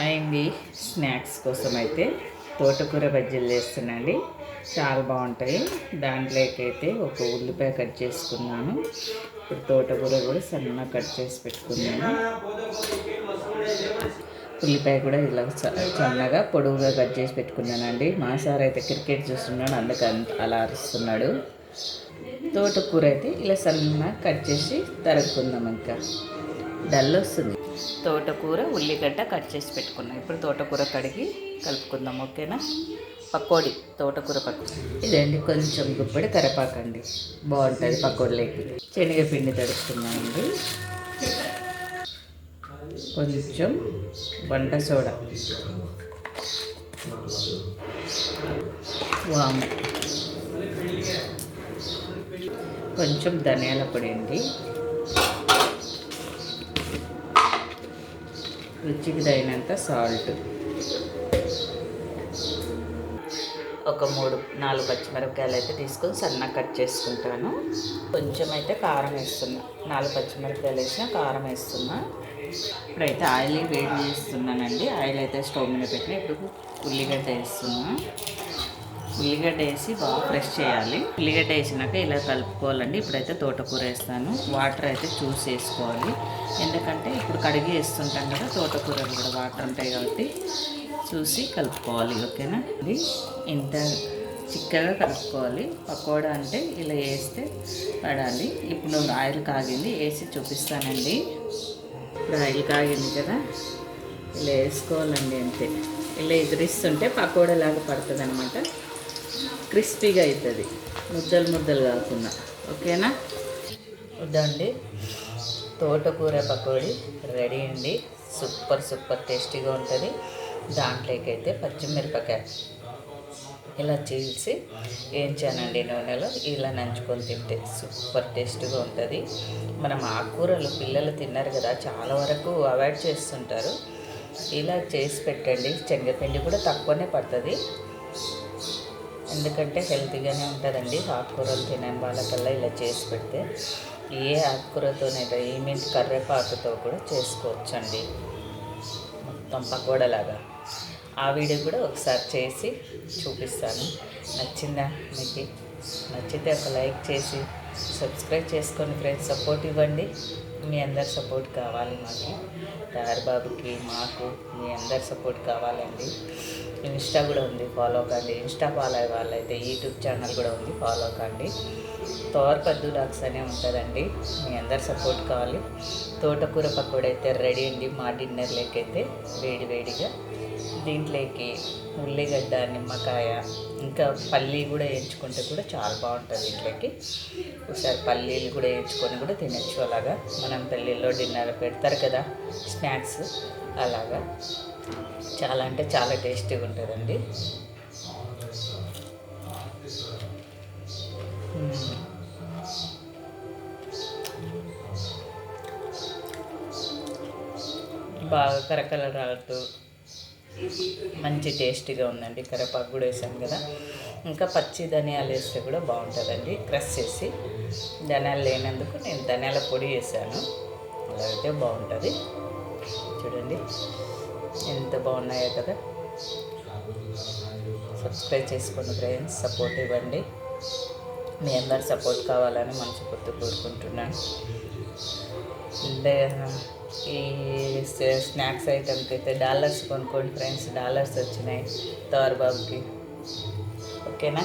అయింది. స్నాక్స్ కోసం అయితే తోటకూర బజ్జీలు చేస్తున్నాండి. చాలా బాగుంటాయి. దాంట్లోకి అయితే ఒక ఉల్లిపాయ కట్ చేసుకున్నాను. ఇప్పుడు తోటకూర కూడా సన్నగా కట్ చేసి పెట్టుకున్నాను. ఉల్లిపాయ కూడా ఇలా సన్నగా పొడవుగా కట్ చేసి పెట్టుకున్నానండి. మా సార్ అయితే క్రికెట్ చూస్తున్నాడు, అందుకని అలా అరుస్తున్నాడు. తోటకూర అయితే ఇలా సన్నగా కట్ చేసి తరుక్కుందాం. ఇంకా డల్ వస్తుంది. తోటకూర ఉల్లిగడ్డ కట్ చేసి పెట్టుకున్నాం. ఇప్పుడు తోటకూర కడిగి కలుపుకుందాం. ఓకేనా? పకోడీ, తోటకూర పకోడీ ఇదండి. కొంచెం గుప్పడి కరివేపాకండి, బాగుంటుంది పకోడీలోకి. శనగపిండి తడుపుకున్నామండి. కొంచెం వంట సోడా, వాము, కొంచెం ధనియాల పొడి అండి, రుచికి తగినంత సాల్ట్, ఒక 3-4 పచ్చిమిరపకాయలు అయితే తీసుకొని సన్నగా కట్ చేసుకుంటాను. కొంచెం అయితే కారం వేస్తున్నా. 4 పచ్చిమిరపకాయలు వేసిన కారం వేస్తున్నా. ఇప్పుడైతే ఆయిల్ వేడి చేస్తున్నానండి. ఆయిల్ అయితే స్టవ్ మీద పెట్టిన. ఇప్పుడు ఉల్లిగడ్డ వేస్తున్నా. ఉల్లిగడ్డ వేసి బాగా ఫ్రెష్ చేయాలి. ఉల్లిగడ్డ వేసినాక ఇలా కలుపుకోవాలండి. ఇప్పుడైతే తోటకూర వేస్తాను. వాటర్ అయితే చూసి వేసుకోవాలి, ఎందుకంటే ఇప్పుడు కడిగి వేస్తుంటాం కదా, తోటకూరలు కూడా వాటర్ ఉంటాయి కాబట్టి చూసి కలుపుకోవాలి. ఓకేనా? ఇది ఇంత చిక్కగా కలుపుకోవాలి. పకోడా అంటే ఇలా వేస్తే పడాలి. ఇప్పుడు ఆయిల్ కాగింది, వేసి చూపిస్తానండి. ఇప్పుడు ఆయిల్ కాగింది కదా, ఇలా వేసుకోవాలండి. అంతే, ఇలా ఎదురిస్తుంటే పకోడా లాగా పడుతుంది అనమాట. క్రిస్పీగా అవుతుంది, ముద్దలు ముద్దలు కాకుండా. ఓకేనా? వద్దండి, తోటకూర పకోడీ రెడీ అండి. సూపర్ టేస్టీగా ఉంటుంది. దాంట్లోకి అయితే పచ్చిమిరపకాయ ఇలా చీల్చి వేయించానండి నూనెలో. ఇలా నంచుకొని తింటే సూపర్ టేస్ట్గా ఉంటుంది. మనం ఆకుకూరలు పిల్లలు తిన్నారు కదా, చాలా వరకు అవాయిడ్ చేస్తుంటారు. ఇలా చేసి పెట్టండి. శనగపిండి కూడా తక్కువనే పడుతుంది, ఎందుకంటే హెల్తీగానే ఉంటుందండి. ఆకుకూరలు తినని వాళ్ళకల్లా ఇలా చేసి పెడితే ఏ ఆకుకూరతోనైతే ఈమెంట్ కరివేపాకుతో కూడా చేసుకోవచ్చండి, మొత్తం పకోడలాగా. ఆ వీడియో కూడా ఒకసారి చేసి చూపిస్తాను. నచ్చిందా మీకు? నచ్చితే ఒక లైక్ చేసి సబ్స్క్రైబ్ చేసుకొని ఫ్రెండ్స్, సపోర్ట్ ఇవ్వండి. మీ అందరి సపోర్ట్ కావాలి మాకు, తయారు బాబుకి, మాకు మీ అందరి సపోర్ట్ కావాలండి. ఇన్స్టా కూడా ఉంది, ఫాలో కండి. ఇన్స్టా ఫాలో అయ్యే వాళ్ళైతే యూట్యూబ్ ఛానల్ కూడా ఉంది, ఫాలో కండి. తోరపద్దు లాక్స్ అనే ఉంటుందండి. మీ అందరి సపోర్ట్ కావాలి. తోటకూర పకోడీ అయితే రెడీ అండి. మా డిన్నర్లోకి అయితే వేడిగా దీంట్లోకి ఉల్లిగడ్డ, నిమ్మకాయ, ఇంకా పల్లీ కూడా వేయించుకుంటే కూడా చాలా బాగుంటుంది. దీంట్లోకి ఒకసారి పల్లీలు కూడా వేయించుకొని కూడా తినచ్చు. అలాగా మనం పెళ్ళిళ్ళలో డిన్నర్ పెడతారు కదా స్నాక్స్, అలాగా చాలా అంటే చాలా టేస్టీగా ఉంటుందండి. బాగా కరకలరాడుతూ మంచి టేస్టీగా ఉందండి. కరివేపాకు కూడా వేసాను కదా, ఇంకా పచ్చి ధనియాలు వేస్తే కూడా బాగుంటుందండి. క్రష్ చేసి, ధనియాలు లేనందుకు నేను ధనియాల పొడి వేసాను, అలా అయితే బాగుంటుంది. చూడండి ఎంత బాగున్నాయో కదా. సబ్స్క్రైబ్ చేసుకోండి ఫ్రెండ్స్, సపోర్ట్ ఇవ్వండి. మీ అందరు సపోర్ట్ కావాలని మనస్ఫూర్తిగా కోరుకుంటున్నాను. ఈ స్నాక్స్ ఐటమ్కి అయితే డాలర్స్ కొనుక్కోండి ఫ్రెండ్స్. డాలర్స్ వచ్చినాయి తోరబాబుకి. ఓకేనా?